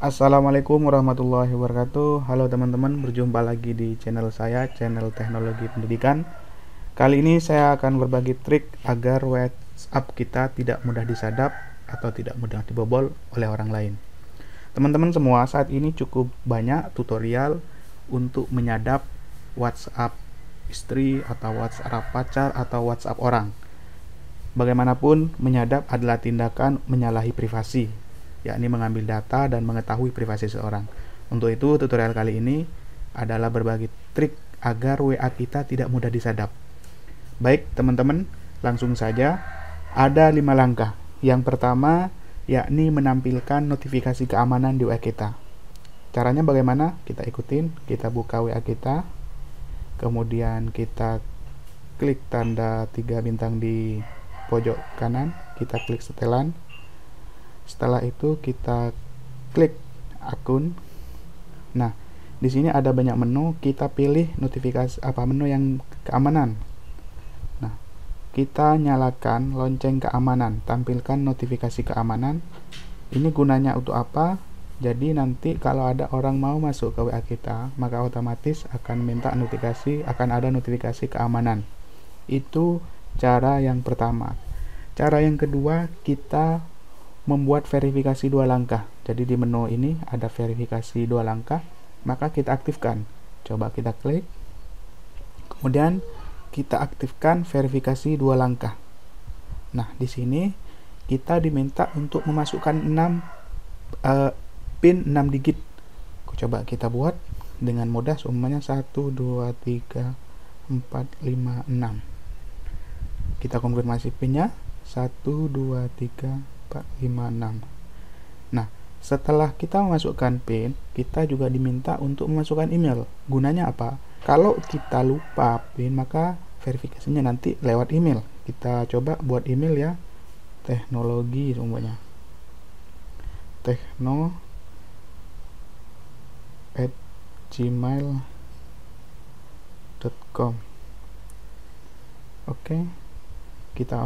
Assalamualaikum warahmatullahi wabarakatuh. Halo teman-teman, berjumpa lagi di channel saya, channel Teknologi Pendidikan. Kali ini saya akan berbagi trik agar WhatsApp kita tidak mudah disadap atau tidak mudah dibobol oleh orang lain. Teman-teman semua, saat ini cukup banyak tutorial untuk menyadap WhatsApp istri atau WhatsApp pacar atau WhatsApp orang. Bagaimanapun, menyadap adalah tindakan menyalahi privasi, yakni mengambil data dan mengetahui privasi seseorang. Untuk itu, tutorial kali ini adalah berbagi trik agar WA kita tidak mudah disadap. Baik teman-teman, langsung saja. Ada 5 langkah. Yang pertama, yakni menampilkan notifikasi keamanan di WA kita. Caranya bagaimana? Kita ikutin. Kita buka WA kita, kemudian kita klik tanda 3 bintang di pojok kanan, kita klik setelan. Setelah itu kita klik akun. Nah, di sini ada banyak menu, kita pilih notifikasi menu yang keamanan. Nah, kita nyalakan lonceng keamanan, tampilkan notifikasi keamanan. Ini gunanya untuk apa? Jadi nanti kalau ada orang mau masuk ke WA kita, maka otomatis akan ada notifikasi keamanan. Itu cara yang pertama. Cara yang kedua, kita membuat verifikasi 2 langkah. Jadi di menu ini ada verifikasi 2 langkah, maka kita aktifkan. Coba kita klik. Kemudian kita aktifkan verifikasi 2 langkah. Nah, di sini kita diminta untuk memasukkan PIN 6 digit. Coba kita buat dengan mudah, semuanya 1 2 3 4 5 6. Kita konfirmasi PIN-nya 1 2 3 4 5 6. Nah, setelah kita memasukkan PIN, kita juga diminta untuk memasukkan email. Gunanya apa? Kalau kita lupa PIN, maka verifikasinya nanti lewat email. Kita coba buat email ya. Teknologi semuanya. tekno@gmail.com. Oke. Kita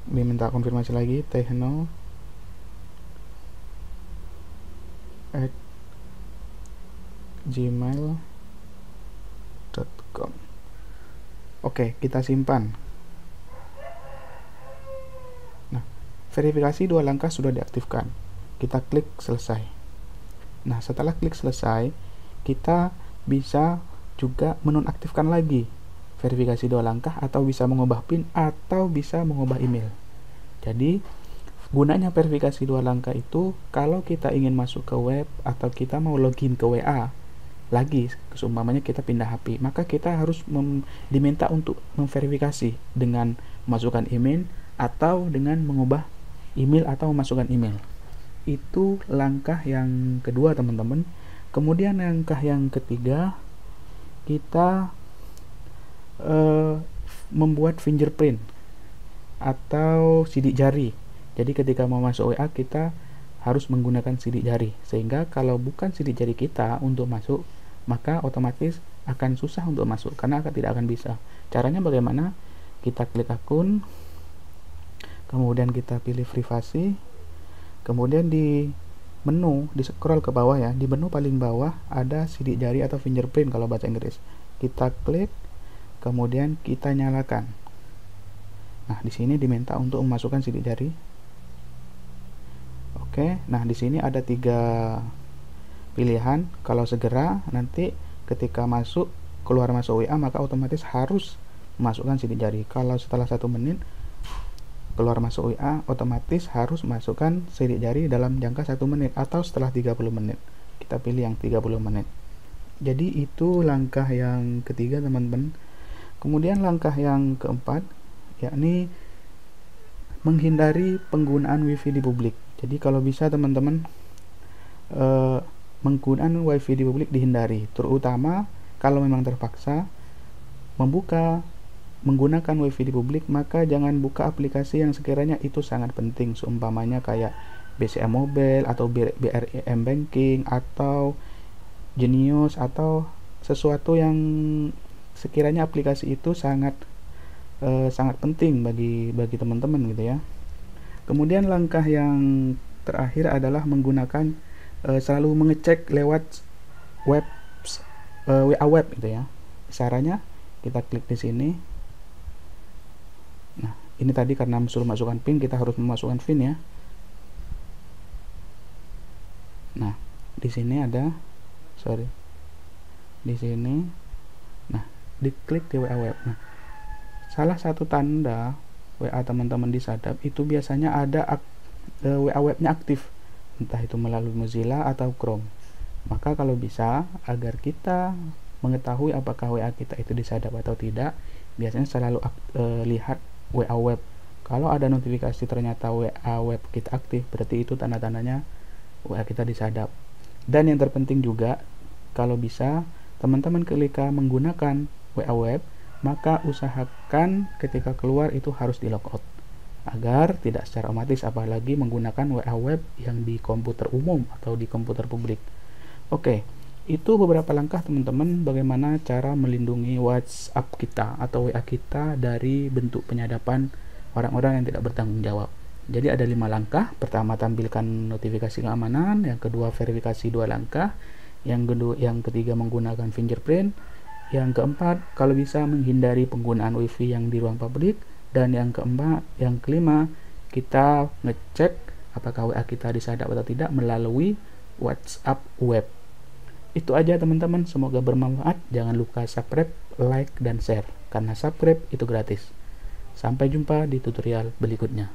diminta konfirmasi lagi, tekno@gmail.com. Oke, kita simpan. Nah, verifikasi 2 langkah sudah diaktifkan. Kita klik selesai. Nah, setelah klik selesai, kita bisa juga menonaktifkan lagi verifikasi 2 langkah, atau bisa mengubah PIN, atau bisa mengubah email. Jadi gunanya verifikasi 2 langkah itu kalau kita ingin masuk ke web atau kita mau login ke WA lagi, seumpamanya kita pindah HP, maka kita harus diminta untuk memverifikasi dengan memasukkan email atau dengan mengubah email atau memasukkan email. Itu langkah yang kedua teman-teman. Kemudian langkah yang ketiga, kita membuat fingerprint atau sidik jari. Jadi ketika mau masuk WA kita harus menggunakan sidik jari, sehingga kalau bukan sidik jari kita untuk masuk, maka otomatis akan susah untuk masuk karena tidak akan bisa. Caranya bagaimana? Kita klik akun, kemudian kita pilih privasi, kemudian di menu, di scroll ke bawah ya, di menu paling bawah ada sidik jari atau fingerprint kalau bahasa Inggris. Kita klik, kemudian kita nyalakan. Nah, di sini diminta untuk memasukkan sidik jari. Oke, nah di sini ada 3 pilihan. Kalau segera, nanti ketika keluar masuk WA, maka otomatis harus memasukkan sidik jari. Kalau setelah 1 menit keluar masuk WA, otomatis harus masukkan sidik jari dalam jangka 1 menit atau setelah 30 menit. Kita pilih yang 30 menit. Jadi itu langkah yang ketiga teman-teman. Kemudian langkah yang keempat, yakni menghindari penggunaan WiFi di publik. Jadi kalau bisa teman-teman, penggunaan WiFi di publik dihindari, terutama kalau memang terpaksa menggunakan WiFi di publik, maka jangan buka aplikasi yang sekiranya itu sangat penting, seumpamanya kayak BCA Mobile atau BRIM Banking atau Genius, atau sesuatu yang sekiranya aplikasi itu sangat penting bagi teman-teman gitu ya. Kemudian langkah yang terakhir adalah menggunakan selalu mengecek lewat web WA web gitu ya. Caranya kita klik di sini. Nah, ini tadi karena suruh masukkan PIN, kita harus memasukkan PIN ya. Nah, di sini ada, di sini. Nah, diklik di WA web. Nah, salah satu tanda WA teman-teman disadap itu biasanya ada WA webnya aktif, entah itu melalui Mozilla atau Chrome. Maka kalau bisa, agar kita mengetahui apakah WA kita itu disadap atau tidak, biasanya selalu lihat WA web. Kalau ada notifikasi ternyata WA web kita aktif, berarti itu tanda-tandanya WA kita disadap. Dan yang terpenting juga, kalau bisa teman-teman ketika menggunakan WA web, maka usahakan ketika keluar itu harus di logout agar tidak secara otomatis, apalagi menggunakan WA web yang di komputer umum atau di komputer publik. Oke, itu beberapa langkah teman-teman bagaimana cara melindungi WhatsApp kita atau WA kita dari bentuk penyadapan orang-orang yang tidak bertanggung jawab. Jadi ada 5 langkah. Pertama, tampilkan notifikasi keamanan. Yang kedua, verifikasi 2 langkah. Yang ketiga, menggunakan fingerprint. Yang keempat, kalau bisa menghindari penggunaan WiFi yang di ruang publik. Dan yang kelima, kita ngecek apakah WA kita disadap atau tidak melalui WhatsApp web. Itu aja teman-teman, semoga bermanfaat. Jangan lupa subscribe, like, dan share, karena subscribe itu gratis. Sampai jumpa di tutorial berikutnya.